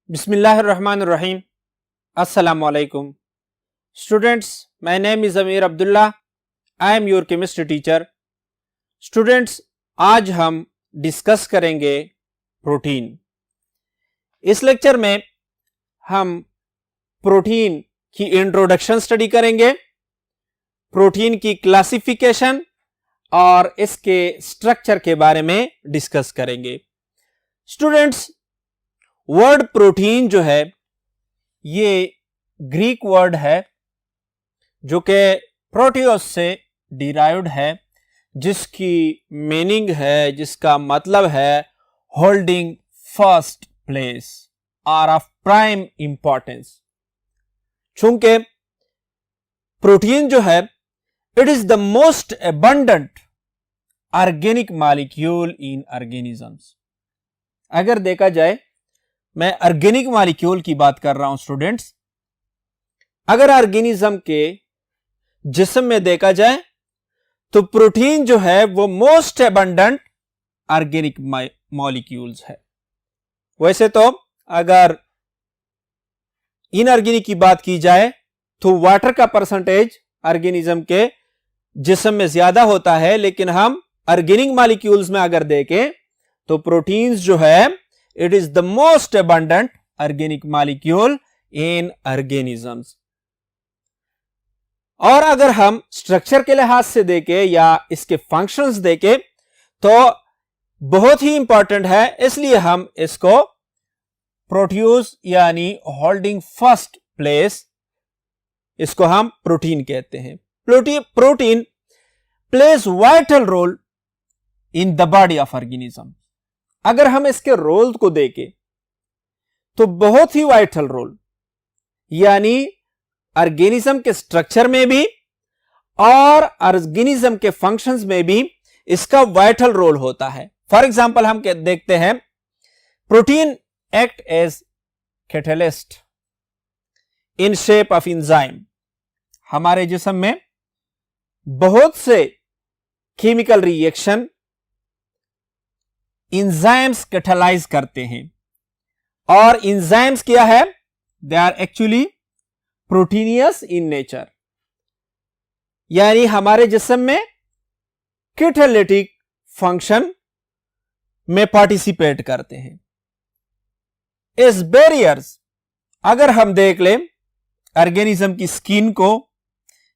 Bismillahirrahmanirrahim. Assalamu alaikum. Students, my name is Amir Abdullah. I am your chemistry teacher. Students, आज हम discuss करेंगे protein. इस lecture में हम प्रोटीन की इंट्रोडक्शन स्टडी करेंगे, प्रोटीन की क्लासिफिकेशन और इसके स्ट्रक्चर के बारे में डिस्कस करेंगे। स्टूडेंट्स, वर्ड प्रोटीन जो है ये ग्रीक वर्ड है जो कि प्रोटियोस से डिराइव्ड है, जिसकी मीनिंग है, जिसका मतलब है होल्डिंग फर्स्ट प्लेस और ऑफ प्राइम इंपॉर्टेंस। चूंकि प्रोटीन जो है it is the most abundant organic molecule in organisms. अगर देखा जाए, मैं ऑर्गेनिक मॉलिक्यूल की बात कर रहा हूं स्टूडेंट्स। अगर ऑर्गेनिज्म के जिस्म में देखा जाए तो प्रोटीन जो है वो मोस्ट एबंडेंट ऑर्गेनिक मॉलिक्यूल्स है। वैसे तो अगर इनऑर्गेनिक की बात की जाए तो वाटर का परसेंटेज ऑर्गेनिज्म के जिस्म में ज्यादा होता है, लेकिन हम ऑर्गेनिक मॉलिक्यूल्स में अगर देखें तो प्रोटीन्स जो है it is the most abundant organic molecule in organisms। और अगर हम स्ट्रक्चर के लिहाज से देखें या इसके फंक्शंस देखें तो बहुत ही इंपॉर्टेंट है, इसलिए हम इसको प्रोट्यूस यानी होल्डिंग फर्स्ट प्लेस, इसको हम प्रोटीन कहते हैं। Protein plays vital role in the body of organism. अगर हम इसके रोल को देखें तो बहुत ही वाइटल रोल, यानी ऑर्गेनिज्म के स्ट्रक्चर में भी और ऑर्गेनिज्म के फंक्शंस में भी इसका वाइटल रोल होता है। फॉर एग्जांपल हम देखते हैं protein act as catalyst in shape of enzyme. हमारे जिस्म में बहुत से केमिकल रिएक्शन इंजाइम्स कैटालाइज करते हैं, और इंजाइम्स क्या है? They are actually proteinaceous in nature, यानी हमारे जिस्म में कैटालिटिक फंक्शन में पार्टिसिपेट करते हैं। इस बैरियर्स अगर हम देख लें ऑर्गेनिज्म की स्किन को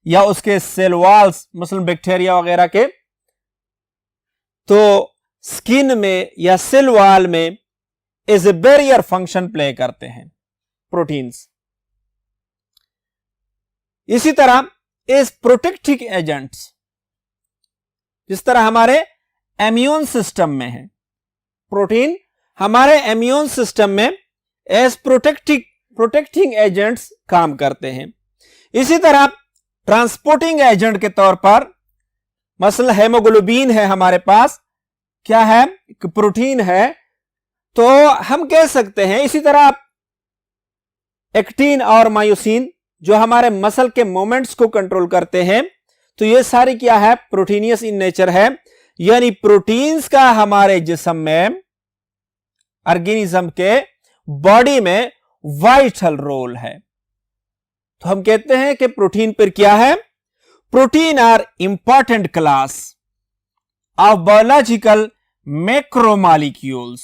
या उसके सेल वॉल्स, मसलन बैक्टीरिया वगैरह के, तो स्किन में या सेल वॉल में as a barrier function play करते हैं प्रोटीन्स। इसी तरह एज प्रोटेक्टिव एजेंट्स, जिस तरह हमारे इम्यून सिस्टम में है, प्रोटीन हमारे इम्यून सिस्टम में एज प्रोटेक्टिंग एजेंट्स काम करते हैं। इसी तरह ट्रांसपोर्टिंग एजेंट के तौर पर मसलन हेमोग्लोबिन है हमारे पास, क्या है? प्रोटीन है, तो हम कह सकते हैं। इसी तरह एक्टिन और मायोसिन जो हमारे मसल के मोमेंट्स को कंट्रोल करते हैं, तो ये सारी क्या है? प्रोटीनियस इन नेचर है, यानी प्रोटीन्स का हमारे जिस्म में, ऑर्गेनिज्म के बॉडी में वाइटल रोल है। तो हम कहते हैं कि प्रोटीन पर क्या है? Protein are important class of biological macromolecules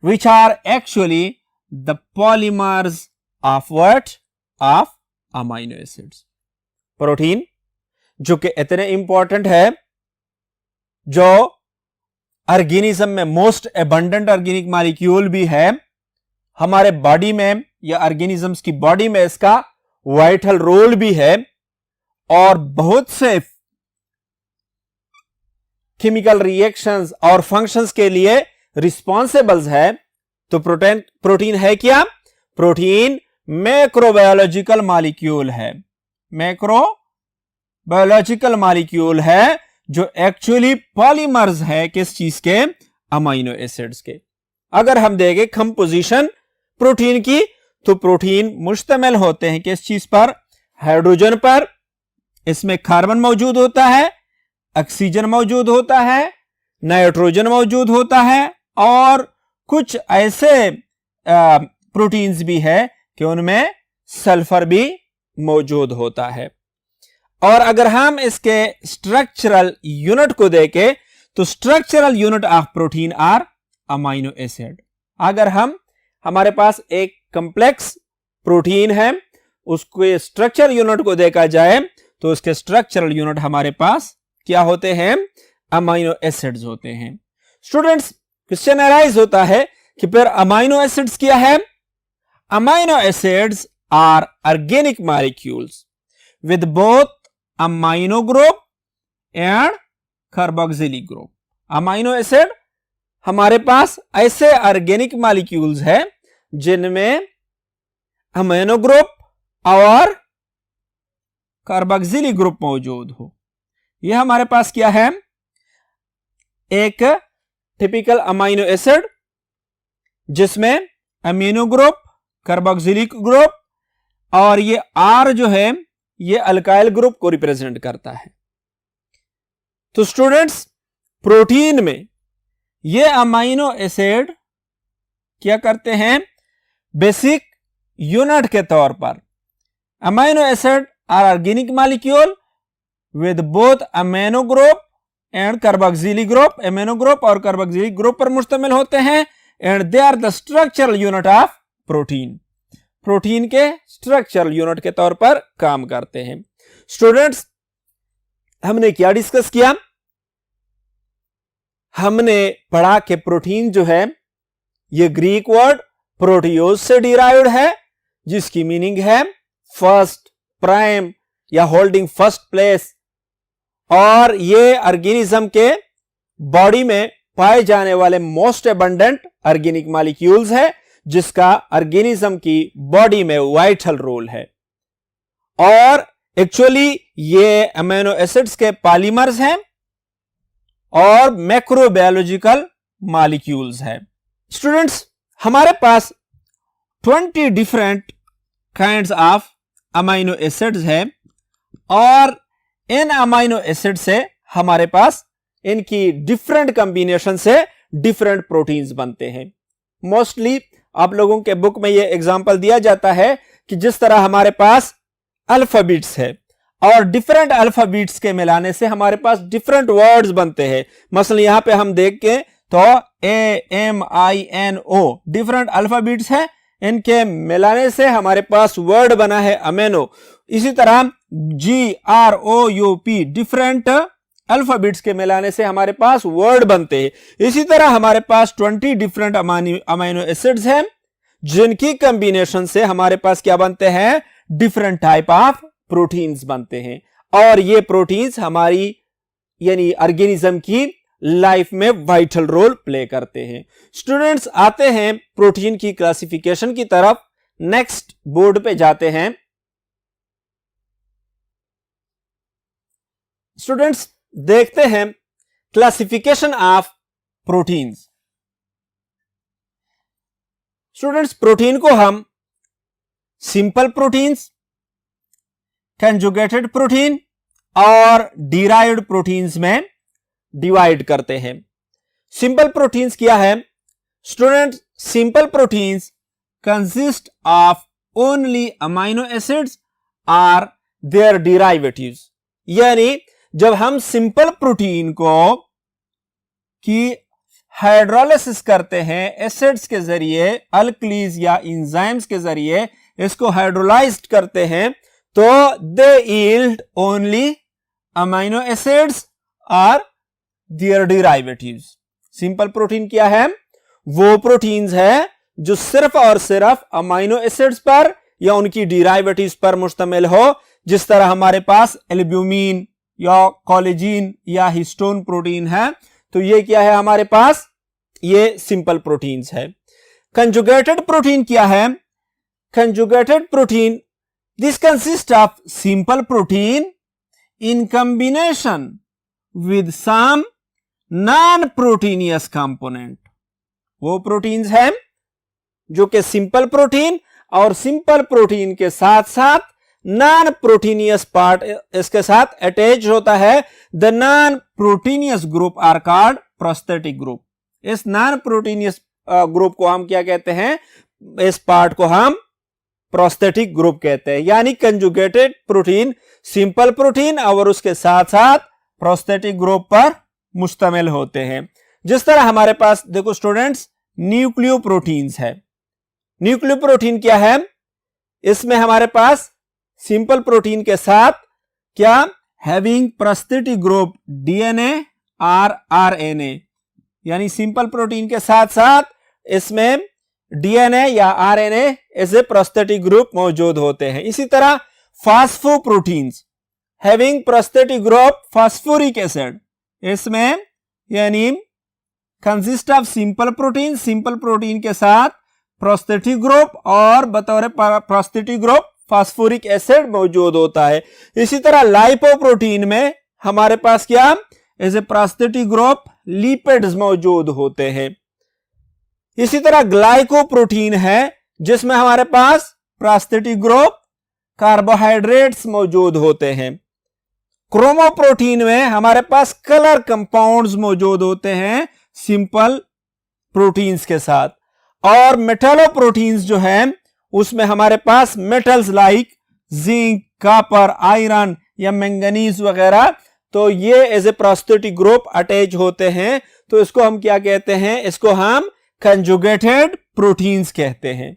which are actually the polymers of what? Of amino acids। Protein जो कि इतने इंपॉर्टेंट है, जो ऑर्गेनिज्म में मोस्ट एबंडेंट ऑर्गेनिक मॉलिक्यूल भी है, हमारे बॉडी में या ऑर्गेनिजम्स की बॉडी में इसका वाइटल रोल भी है, और बहुत से केमिकल रिएक्शंस और फंक्शंस के लिए रिस्पॉन्सिबल्स है। तो प्रोटीन है क्या? प्रोटीन मैक्रोबायोलॉजिकल मॉलिक्यूल है, मैक्रोबायोलॉजिकल मॉलिक्यूल है जो एक्चुअली पॉलीमर्स है किस चीज के? अमीनो एसिड्स के। अगर हम देखें कंपोजिशन प्रोटीन की, तो प्रोटीन मुश्तमिल होते हैं किस चीज पर? हाइड्रोजन पर। इसमें कार्बन मौजूद होता है, ऑक्सीजन मौजूद होता है, नाइट्रोजन मौजूद होता है, और कुछ ऐसे प्रोटीन्स भी है कि उनमें सल्फर भी मौजूद होता है। और अगर हम इसके स्ट्रक्चरल यूनिट को देखें तो structural unit of protein are amino acid. अगर हमारे पास एक कॉम्प्लेक्स प्रोटीन है, उसके स्ट्रक्चरल यूनिट को देखा जाए तो उसके स्ट्रक्चरल यूनिट हमारे पास क्या होते हैं? अमाइनो एसिड्स होते हैं। स्टूडेंट्स, क्वेश्चन अराइज होता है कि फिर अमाइनो एसिड्स क्या है? Amino acids are organic molecules with both amino group and carboxylic group. Amino acid हमारे पास ऐसे ऑर्गेनिक मॉलिक्यूल्स है जिनमें अमाइनो ग्रुप और कार्बोक्सिलिक ग्रुप मौजूद हो। यह हमारे पास क्या है? एक टिपिकल अमाइनो एसिड जिसमें अमीनो ग्रुप, कार्बोक्सिलिक ग्रुप और ये आर जो है ये अल्काइल ग्रुप को रिप्रेजेंट करता है। तो स्टूडेंट्स, प्रोटीन में ये अमाइनो एसिड क्या करते हैं? बेसिक यूनिट के तौर पर amino acid are organic molecule with both amino group and carboxylic group. Amino group और कार्बोक्सिलिक ग्रुप पर मुश्तमिल होते हैं and they are the structural unit of protein. Protein के स्ट्रक्चरल यूनिट के तौर पर काम करते हैं। स्टूडेंट्स, हमने क्या डिस्कस किया? हमने पढ़ा कि प्रोटीन जो है ये ग्रीक वर्ड प्रोटियोज से डिराइव्ड है, जिसकी मीनिंग है फर्स्ट, प्राइम या होल्डिंग फर्स्ट प्लेस। और ये ऑर्गेनिज्म के बॉडी में पाए जाने वाले मोस्ट एबंडेंट ऑर्गेनिक मॉलिक्यूल्स है, जिसका ऑर्गेनिज्म की बॉडी में वाइटल रोल है। और एक्चुअली ये अमीनो एसिड्स के पॉलीमर्स हैं और मैक्रोबायोलॉजिकल मॉलिक्यूल्स है। स्टूडेंट्स, हमारे पास 20 different kinds of amino acids है और इन अमीनो एसिड से हमारे पास इनकी डिफरेंट कॉम्बिनेशन से डिफरेंट प्रोटीन्स बनते हैं। मोस्टली आप लोगों के बुक में ये एग्जांपल दिया जाता है कि जिस तरह हमारे पास अल्फाबेट्स है और डिफरेंट अल्फाबेट्स के मिलाने से हमारे पास डिफरेंट वर्ड्स बनते हैं। मसलन यहां पे हम देखें तो AMINO डिफरेंट अल्फाबेट्स है, इनके मिलाने से हमारे पास वर्ड बना है अमीनो। इसी तरह GROUP डिफरेंट अल्फाबेट्स के मिलाने से हमारे पास वर्ड बनते हैं। इसी तरह हमारे पास 20 डिफरेंट अमीनो एसिड्स हैं जिनकी कॉम्बिनेशन से हमारे पास क्या बनते हैं? डिफरेंट टाइप ऑफ प्रोटीन्स बनते हैं। और ये प्रोटीन्स हमारी यानी ऑर्गेनिज्म की लाइफ में वाइटल रोल प्ले करते हैं। स्टूडेंट्स, आते हैं प्रोटीन की क्लासिफिकेशन की तरफ। नेक्स्ट बोर्ड पे जाते हैं। स्टूडेंट्स, देखते हैं classification of proteins. Students, protein को हम सिंपल प्रोटीन्स, कंजुगेटेड प्रोटीन और डिराइव्ड प्रोटीन्स में डिवाइड करते हैं। सिंपल प्रोटीन्स क्या है? Students, simple proteins consist of only amino acids और देयर डिराइवेटिव्स। यानी जब हम सिंपल प्रोटीन को की हाइड्रोलिसिस करते हैं एसिड्स के जरिए, अल्कलीज या एंजाइम्स के जरिए इसको हाइड्रोलाइज्ड करते हैं, तो दे यील्ड ओनली अमीनो एसिड्स और देयर डिराइवेटिव्स। सिंपल प्रोटीन क्या है? वो प्रोटीन्स है जो सिर्फ और सिर्फ अमीनो एसिड्स पर या उनकी डिराइवेटिव्स पर मुश्तमिल हो। जिस तरह हमारे पास एल्ब्यूमिन या कोलेजिन या हिस्टोन प्रोटीन है, तो ये क्या है हमारे पास? ये सिंपल प्रोटीन्स है। कंजुगेटेड प्रोटीन क्या है? Conjugated protein, this consist of simple protein in combination with some non proteinaceous component. वो प्रोटीन्स हैं जो कि सिंपल प्रोटीन और सिंपल प्रोटीन के साथ साथ नॉन प्रोटीनियस पार्ट इसके साथ अटैच होता है। The non proteinaceous group are called prosthetic group. इस नॉन प्रोटीनियस ग्रुप को हम क्या कहते हैं? इस पार्ट को हम प्रोस्थेटिक ग्रुप कहते हैं। यानी कंजुगेटेड प्रोटीन सिंपल प्रोटीन और उसके साथ साथ प्रोस्थेटिक ग्रुप पर मुश्तमिल होते हैं। जिस तरह हमारे पास देखो स्टूडेंट्स न्यूक्लियोप्रोटीन्स है। न्यूक्लियोप्रोटीन क्या है? इसमें हमारे पास सिंपल प्रोटीन के साथ क्या हैविंग प्रोस्थेटिक ग्रुप डीएनए और आरएनए, यानी सिंपल प्रोटीन के साथ साथ इसमें डीएनए या आरएनए ऐसे प्रोस्थेटिक ग्रुप मौजूद होते हैं। इसी तरह phosphoproteins having prosthetic group phosphoric acid, इसमें यानी कंसिस्ट ऑफ सिंपल प्रोटीन के साथ प्रोस्थेटिक ग्रुप और बतौर प्रोस्थेटिक ग्रुप फास्फोरिक एसिड मौजूद होता है। इसी तरह लाइपोप्रोटीन में हमारे पास क्या ऐसे प्रोस्थेटिक ग्रुप लिपिड्स मौजूद होते हैं। इसी तरह ग्लाइकोप्रोटीन है जिसमें हमारे पास प्रोस्थेटिक ग्रुप कार्बोहाइड्रेट्स मौजूद होते हैं। क्रोमोप्रोटीन में हमारे पास कलर कंपाउंड्स मौजूद होते हैं सिंपल प्रोटीन्स के साथ। और मेटलोप्रोटीन्स जो है उसमें हमारे पास metals like zinc, copper, iron या मैंगनीज वगैरह, तो ये as a prosthetic group attach होते हैं। तो इसको हम क्या कहते हैं? इसको हम कंजुगेटेड प्रोटीन्स कहते हैं।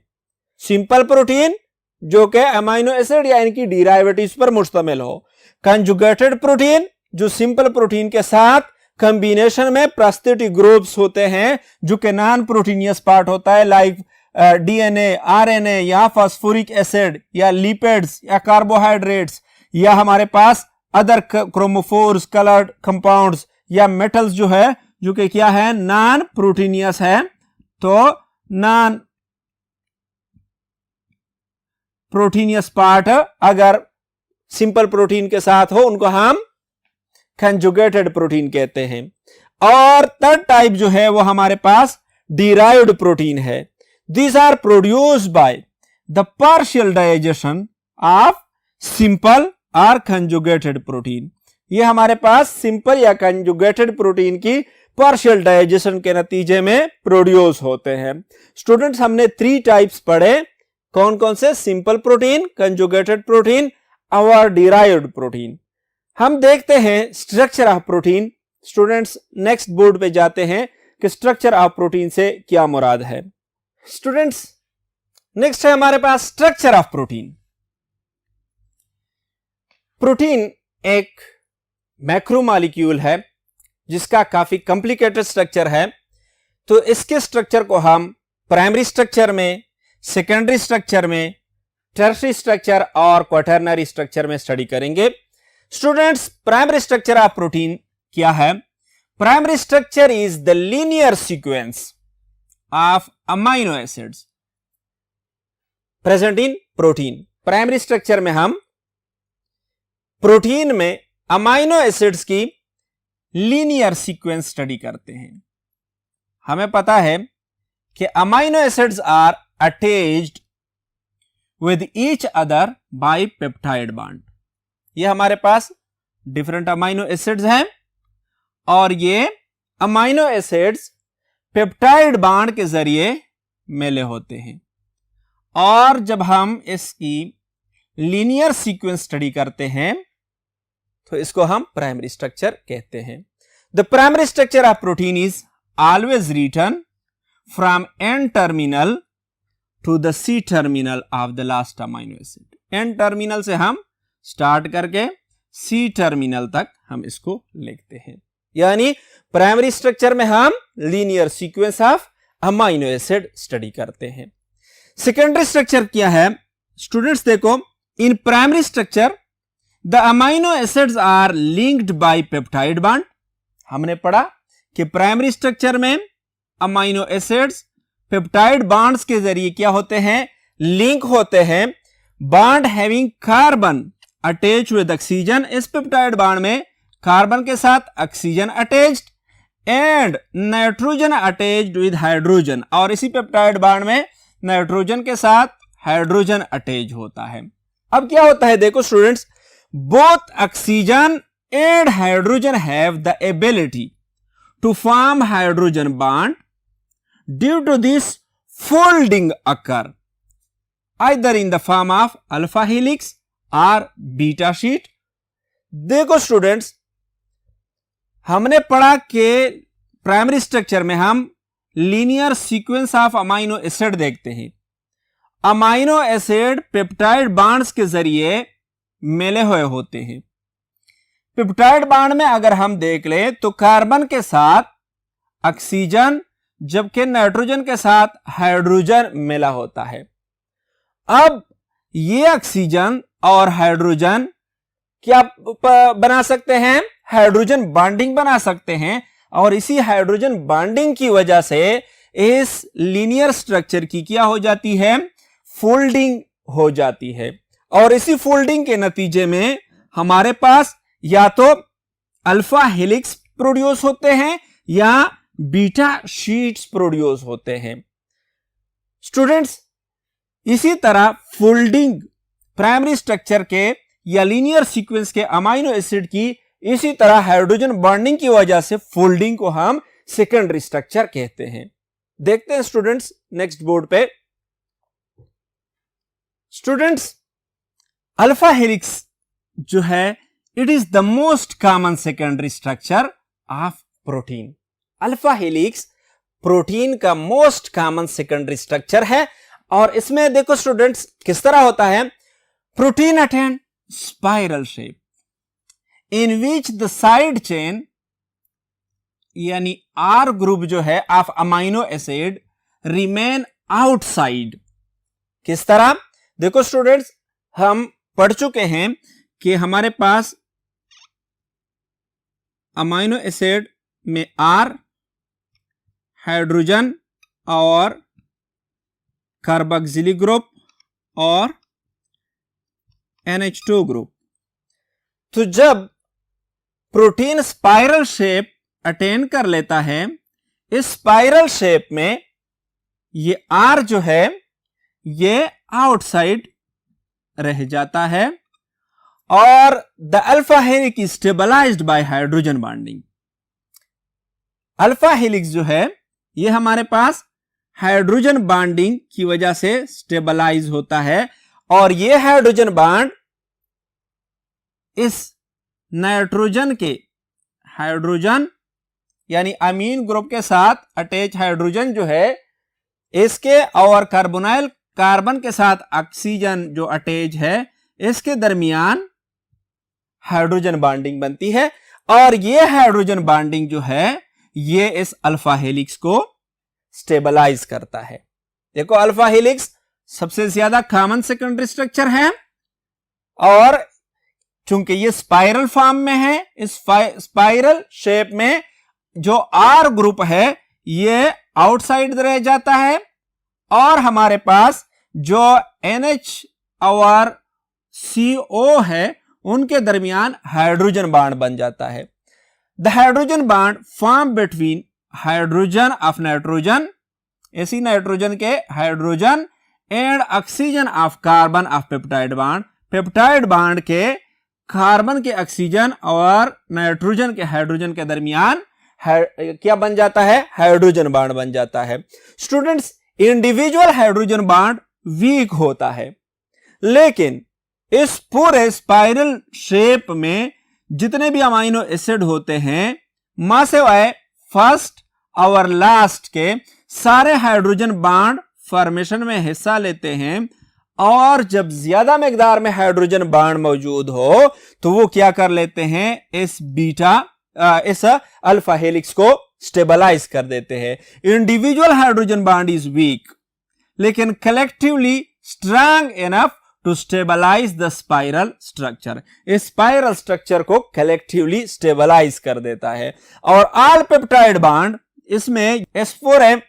सिंपल प्रोटीन जो कि अमीनो एसिड या इनकी डिराइवेटिव्स पर मुश्तमिल हो। कंजुगेटेड प्रोटीन जो सिंपल प्रोटीन के साथ कॉम्बिनेशन में प्रोस्थेटिक ग्रुप्स होते हैं जो कि नॉन प्रोटीनियस पार्ट होता है, लाइक डीएनए, आरएनए या फास्फोरिक एसिड या लिपिड्स या कार्बोहाइड्रेट्स या हमारे पास अदर क्रोमोफोर्स, कलर्ड कंपाउंड्स या मेटल्स जो है जो कि क्या है नॉन प्रोटीनियस है। तो नॉन प्रोटीनियस पार्ट अगर सिंपल प्रोटीन के साथ हो उनको हम कंजुगेटेड प्रोटीन कहते हैं। और थर्ड टाइप जो है वो हमारे पास डिराइव्ड प्रोटीन है। These are produced by the partial digestion of simple or conjugated protein। ये हमारे पास सिंपल या कंजुगेटेड प्रोटीन की पार्शियल डाइजेशन के नतीजे में प्रोड्यूस होते हैं। स्टूडेंट्स हमने 3 टाइप्स पढ़े, कौन कौन से? सिंपल प्रोटीन, कंजुगेटेड प्रोटीन और डिराइव्ड प्रोटीन। हम देखते हैं structure of protein. Students next board पे जाते हैं कि स्ट्रक्चर ऑफ प्रोटीन से क्या मुराद है। स्टूडेंट्स नेक्स्ट है हमारे पास स्ट्रक्चर ऑफ प्रोटीन। प्रोटीन एक मैक्रोमॉलिक्यूल है जिसका काफी कॉम्प्लिकेटेड स्ट्रक्चर है। तो इसके स्ट्रक्चर को हम प्राइमरी स्ट्रक्चर में, सेकेंडरी स्ट्रक्चर में, टर्शियरी स्ट्रक्चर और क्वाटरनरी स्ट्रक्चर में स्टडी करेंगे। Students primary structure of protein क्या है? Primary structure is the linear sequence of amino acids present in protein। Primary structure में हम प्रोटीन में अमाइनो एसिड्स की लीनियर सीक्वेंस स्टडी करते हैं। हमें पता है कि amino acids are attached with each other by peptide bond. ये हमारे पास डिफरेंट अमाइनो एसिड्स हैं और ये अमाइनो एसिड्स पेप्टाइड बॉन्ड के जरिए मिले होते हैं। और जब हम इसकी लीनियर सीक्वेंस स्टडी करते हैं तो इसको हम प्राइमरी स्ट्रक्चर कहते हैं। The primary structure of protein is always written from N terminal to the C terminal of the last amino acid. N terminal से हम स्टार्ट करके सी टर्मिनल तक हम इसको लिखते हैं। यानी प्राइमरी स्ट्रक्चर में हम linear sequence of amino acid study करते हैं। सेकेंडरी स्ट्रक्चर क्या है? स्टूडेंट्स देखो, in primary structure the amino acids are linked by peptide bond. हमने पढ़ा कि प्राइमरी स्ट्रक्चर में अमाइनो एसिड्स पेप्टाइड बॉन्ड्स के जरिए क्या होते हैं? लिंक होते हैं। Bond having carbon attach with oxygen. इस पेप्टाइड बॉन्ड में कार्बन के साथ oxygen attached and nitrogen attached with hydrogen. और इसी पेप्टाइड बॉन्ड में नाइट्रोजन के साथ हाइड्रोजन अटैच होता है। अब क्या होता है देखो students, both oxygen and hydrogen have the ability to form hydrogen bond. Due to this folding occur either in the form of alpha helix or beta sheet। देखो स्टूडेंट्स, हमने पढ़ा कि प्राइमरी स्ट्रक्चर में हम linear sequence of amino acid देखते हैं। Amino acid peptide bonds के जरिए मिले हुए होते हैं। पेप्टाइड बॉन्ड में अगर हम देख लें तो कार्बन के साथ ऑक्सीजन, जबकि नाइट्रोजन के साथ हाइड्रोजन मिला होता है। अब ये ऑक्सीजन और हाइड्रोजन क्या बना सकते हैं? हाइड्रोजन बॉन्डिंग बना सकते हैं, और इसी हाइड्रोजन बॉन्डिंग की वजह से इस लीनियर स्ट्रक्चर की क्या हो जाती है? फोल्डिंग हो जाती है। और इसी फोल्डिंग के नतीजे में हमारे पास या तो अल्फा हेलिक्स प्रोड्यूस होते हैं या बीटा शीट्स प्रोड्यूस होते हैं। स्टूडेंट्स, इसी तरह फोल्डिंग प्राइमरी स्ट्रक्चर के या लीनियर सीक्वेंस के अमाइनो एसिड की इसी तरह हाइड्रोजन बॉन्डिंग की वजह से फोल्डिंग को हम सेकेंडरी स्ट्रक्चर कहते हैं। देखते हैं स्टूडेंट्स नेक्स्ट बोर्ड पे। स्टूडेंट्स, अल्फा हेलिक्स जो है it is the most common secondary structure of protein. Alpha helix protein का मोस्ट कॉमन सेकेंडरी स्ट्रक्चर है। और इसमें देखो स्टूडेंट्स किस तरह होता है। Protein attain spiral shape in which the side chain यानी आर ग्रुप जो है of amino acid remain outside. किस तरह? देखो स्टूडेंट्स, हम पढ़ चुके हैं कि हमारे पास अमाइनो एसिड में आर, हाइड्रोजन और कार्बोक्सिलिक ग्रुप और NH2 ग्रुप। तो जब प्रोटीन स्पाइरल शेप अटेन कर लेता है, इस स्पाइरल शेप में ये आर जो है ये आउटसाइड रह जाता है और the alpha helix is stabilized by hydrogen bonding. Alpha helix जो है ये हमारे पास हाइड्रोजन बॉन्डिंग की वजह से स्टेबलाइज होता है, और ये हाइड्रोजन बॉन्ड इस नाइट्रोजन के हाइड्रोजन यानी अमीन ग्रुप के साथ अटैच हाइड्रोजन जो है इसके और कार्बोनाइल कार्बन के साथ ऑक्सीजन जो अटैच है इसके दरमियान हाइड्रोजन बॉन्डिंग बनती है, और ये हाइड्रोजन बॉन्डिंग जो है ये इस अल्फा हेलिक्स को स्टेबलाइज करता है। देखो अल्फा हेलिक्स सबसे ज्यादा कॉमन सेकेंडरी स्ट्रक्चर है, और चूंकि ये स्पाइरल फॉर्म में है, इस स्पाइरल शेप में जो आर ग्रुप है ये आउटसाइड रह जाता है, और हमारे पास जो NH और CO है उनके दरमियान हाइड्रोजन बॉन्ड बन जाता है। The hydrogen bond form between hydrogen of nitrogen, इसी नाइट्रोजन के hydrogen and oxygen of carbon of peptide bond, peptide bond के कार्बन के ऑक्सीजन और नाइट्रोजन के हाइड्रोजन के दरमियान क्या बन जाता है? हाइड्रोजन बॉन्ड बन जाता है। Students, individual hydrogen bond weak होता है, लेकिन इस पूरे स्पाइरल शेप में जितने भी अमाइनो एसिड होते हैं मां सिवाय फर्स्ट और लास्ट के सारे हाइड्रोजन बॉन्ड फॉर्मेशन में हिस्सा लेते हैं, और जब ज्यादा मिकदार में हाइड्रोजन बॉन्ड मौजूद हो तो वो क्या कर लेते हैं? इस अल्फा हेलिक्स को स्टेबलाइज कर देते हैं। Individual hydrogen bond is weak लेकिन collectively strong enough to stabilise the spiral structure. इस स्पाइरल स्ट्रक्चर को कलेक्टिवली स्टेबलाइज कर देता है। और ऑल पेप्टाइड बॉन्ड इसमें S4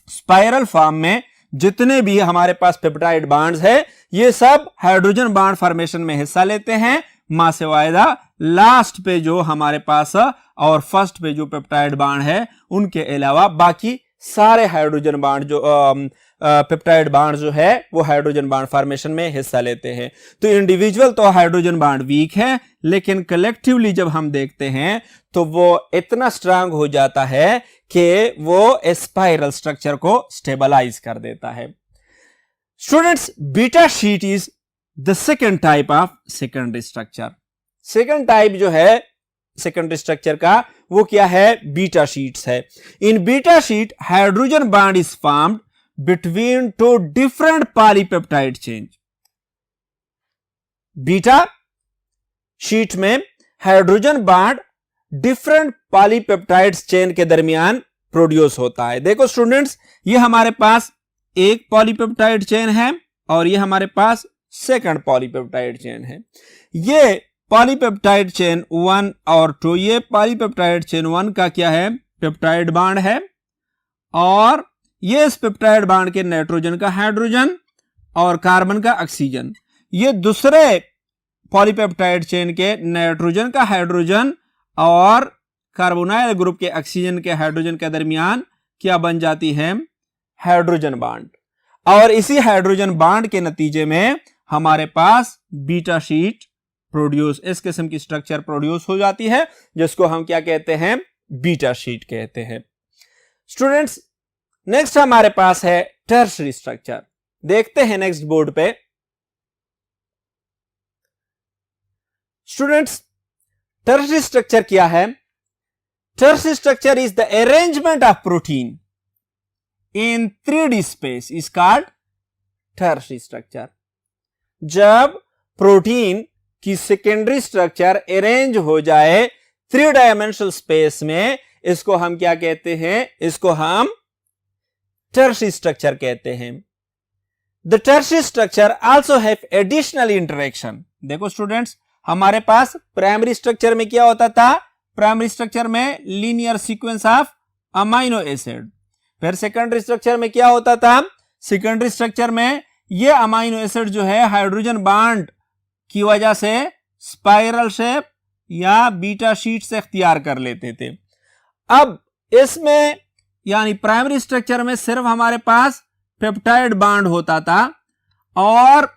स्पाइरल फॉर्म में जितने भी हमारे पास पेप्टाइड बॉन्ड्स है ये सब हाइड्रोजन बॉन्ड फॉर्मेशन में हिस्सा लेते हैं, मां से वायदा लास्ट पे जो हमारे पास और फर्स्ट पे जो पेप्टाइड बॉन्ड है उनके अलावा बाकी सारे हाइड्रोजन बॉन्ड जो पेप्टाइड बॉन्ड जो है वो हाइड्रोजन बॉन्ड फॉर्मेशन में हिस्सा लेते हैं। तो इंडिविजुअल तो हाइड्रोजन बॉन्ड वीक है, लेकिन कलेक्टिवली जब हम देखते हैं तो वो इतना स्ट्रांग हो जाता है कि वो स्पाइरल स्ट्रक्चर को स्टेबलाइज कर देता है। Students, beta sheet is the second type of secondary structure. Second type जो है सेकेंडरी स्ट्रक्चर का वो क्या है? बीटा शीट्स है। In beta sheet hydrogen bond is formed between two different polypeptide chain. Beta sheet में hydrogen bond different polypeptide chain के दरमियान प्रोड्यूस होता है। देखो स्टूडेंट्स, ये हमारे पास एक पॉलीपेप्टाइड चेन है और ये हमारे पास सेकंड पॉलीपेप्टाइड चेन है। ये पॉलीपेप्टाइड चेन 1 और 2, ये पॉलीपेप्टाइड चेन 1 का क्या है? पेप्टाइड बॉन्ड है, और ये इस पेप्टाइड बॉन्ड के नाइट्रोजन का हाइड्रोजन और कार्बन का ऑक्सीजन। ये दूसरे पॉलीपेप्टाइड चेन के नाइट्रोजन का हाइड्रोजन और कार्बोनाइल ग्रुप के ऑक्सीजन के हाइड्रोजन के दरमियान क्या बन जाती है? Hydrogen bond. और इसी हाइड्रोजन बॉन्ड के नतीजे में हमारे पास बीटा शीट प्रोड्यूस, इस किस्म की स्ट्रक्चर प्रोड्यूस हो जाती है, जिसको हम क्या कहते हैं? बीटा शीट कहते हैं। स्टूडेंट्स, नेक्स्ट हमारे पास है टर्शरी स्ट्रक्चर। देखते हैं नेक्स्ट बोर्ड पे। स्टूडेंट्स, टर्शरी स्ट्रक्चर क्या है? Tertiary structure is the arrangement of protein in 3D space is called tertiary structure. जब प्रोटीन की सेकेंडरी स्ट्रक्चर अरेंज हो जाए 3 डायमेंशनल स्पेस में, इसको हम क्या कहते हैं? इसको हम टर्शरी स्ट्रक्चर कहते हैं। The tertiary structure also have additional interaction. देखो स्टूडेंट्स, हमारे पास प्राइमरी स्ट्रक्चर में क्या होता था? प्राइमरी स्ट्रक्चर में linear sequence of amino acid. फिर सेकेंडरी स्ट्रक्चर में क्या होता था? सेकेंडरी स्ट्रक्चर में ये अमाइनो एसिड जो है हाइड्रोजन बॉन्ड की वजह से स्पाइरल शेप या बीटा शीट से इख्तियार कर लेते थे। अब इसमें यानी प्राइमरी स्ट्रक्चर में सिर्फ हमारे पास पेप्टाइड बॉन्ड होता था, और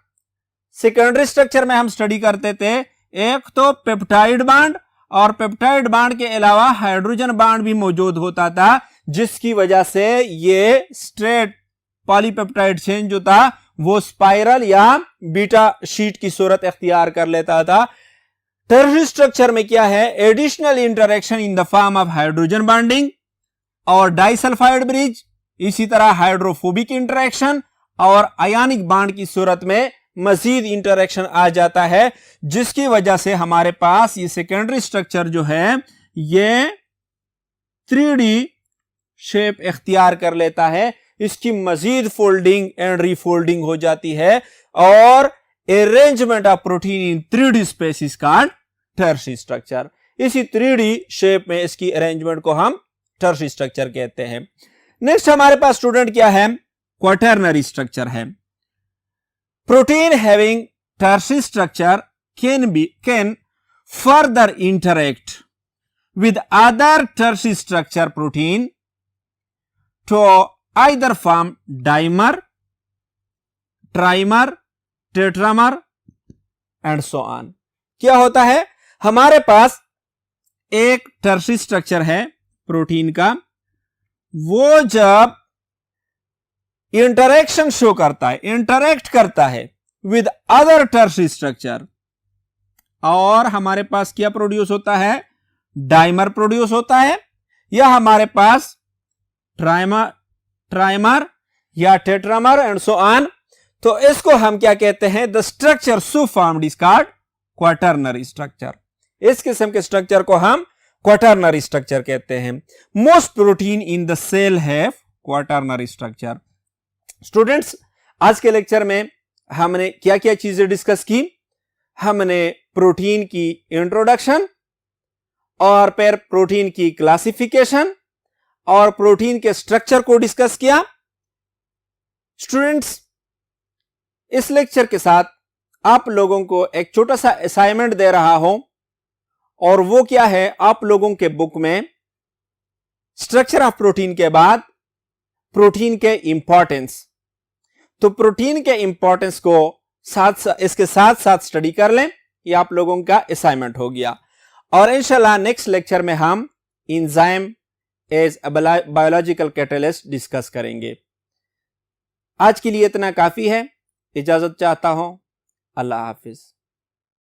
सेकेंडरी स्ट्रक्चर में हम स्टडी करते थे एक तो पेप्टाइड बॉन्ड, और पेप्टाइड बॉन्ड के अलावा हाइड्रोजन बॉन्ड भी मौजूद होता था, जिसकी वजह से ये स्ट्रेट पॉलीपेप्टाइड चेन जो था वो स्पाइरल या बीटा शीट की सूरत इख्तियार कर लेता था। टर्शरी स्ट्रक्चर में क्या है? Additional interaction in the form of hydrogen bonding और डाइसल्फाइड ब्रिज, इसी तरह हाइड्रोफोबिक इंटरेक्शन और आयनिक बॉन्ड की सूरत में मजीद इंटरेक्शन आ जाता है, जिसकी वजह से हमारे पास ये सेकेंडरी स्ट्रक्चर जो है ये 3D शेप इख्तियार कर लेता है। इसकी मजीद फोल्डिंग एंड रीफोल्डिंग हो जाती है, और arrangement of protein in 3D space is called tertiary structure. इसी 3D शेप में इसकी अरेंजमेंट को हम टर्शरी स्ट्रक्चर कहते हैं। नेक्स्ट हमारे पास स्टूडेंट क्या है? क्वाटरनरी स्ट्रक्चर है। Protein having tertiary structure can further interact with other tertiary structure protein to either form dimer, trimer, tetramer and so on। क्या होता है? हमारे पास एक टर्शरी स्ट्रक्चर है प्रोटीन का, वो जब इंटरेक्शन शो करता है, इंटरेक्ट करता है विद अदर टर्शरी स्ट्रक्चर, और हमारे पास क्या प्रोड्यूस होता है? डाइमर प्रोड्यूस होता है, या हमारे पास ट्राइमर या टेट्रामर एंड सो ऑन। तो इसको हम क्या कहते हैं? The structure so formed is called quaternary structure. इस किस्म के स्ट्रक्चर को हम क्वाटरनरी स्ट्रक्चर कहते हैं। Most protein in the cell have quaternary structure. Students, आज के लेक्चर में हमने क्या क्या चीजें डिस्कस की? हमने प्रोटीन की इंट्रोडक्शन, और फिर प्रोटीन की क्लासिफिकेशन और प्रोटीन के स्ट्रक्चर को डिस्कस किया। स्टूडेंट्स, इस लेक्चर के साथ आप लोगों को एक छोटा सा असाइनमेंट दे रहा हूं, और वो क्या है? आप लोगों के बुक में स्ट्रक्चर ऑफ प्रोटीन के बाद प्रोटीन के इंपॉर्टेंस, तो प्रोटीन के इंपॉर्टेंस को इसके साथ साथ स्टडी कर लें। ये आप लोगों का असाइनमेंट हो गया, और इंशाल्लाह नेक्स्ट लेक्चर में हम enzyme, as a biological catalyst discuss करेंगे। आज के लिए इतना काफ़ी है। इजाज़त चाहता हूँ। अल्लाह हाफिज़।